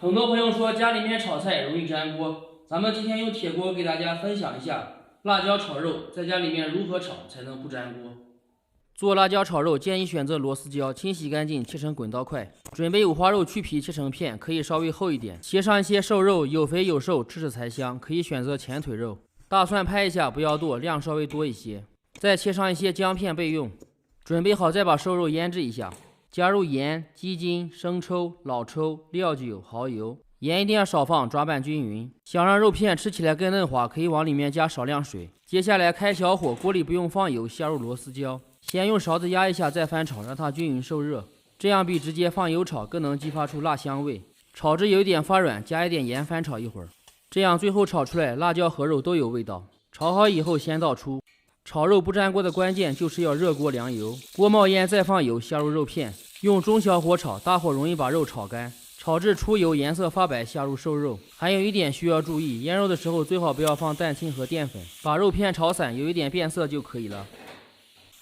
很多朋友说家里面炒菜容易粘锅，咱们今天用铁锅给大家分享一下辣椒炒肉在家里面如何炒才能不粘锅。做辣椒炒肉建议选择螺丝椒，清洗干净，切成滚刀块。准备五花肉，去皮切成片，可以稍微厚一点。切上一些瘦肉，有肥有瘦，吃着才香。可以选择前腿肉。大蒜拍一下，不要剁，量稍微多一些。再切上一些姜片备用。准备好再把瘦肉腌制一下。加入盐、鸡精、生抽、老抽、料酒、蚝油，盐一定要少放，抓拌均匀。想让肉片吃起来更嫩滑，可以往里面加少量水。接下来开小火，锅里不用放油，下入螺丝椒，先用勺子压一下，再翻炒，让它均匀受热，这样比直接放油炒更能激发出辣香味。炒至有一点发软，加一点盐，翻炒一会儿，这样最后炒出来辣椒和肉都有味道。炒好以后先倒出。炒肉不粘锅的关键就是要热锅凉油，锅冒烟再放油，下入肉片，用中小火炒，大火容易把肉炒干。炒至出油，颜色发白，下入瘦肉。还有一点需要注意，腌肉的时候最好不要放蛋清和淀粉，把肉片炒散，有一点变色就可以了。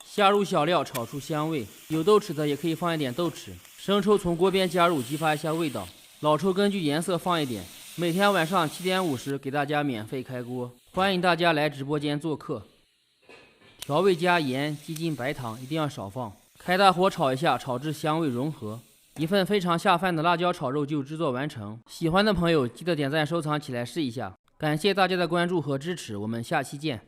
下入小料，炒出香味，有豆豉的也可以放一点豆豉。生抽从锅边加入，激发一下味道。老抽根据颜色放一点。每天晚上7点50给大家免费开锅，欢迎大家来直播间做客。调味加盐、鸡精、白糖一定要少放，开大火炒一下，炒至香味融合。一份非常下饭的辣椒炒肉就制作完成。喜欢的朋友记得点赞收藏起来试一下。感谢大家的关注和支持，我们下期见。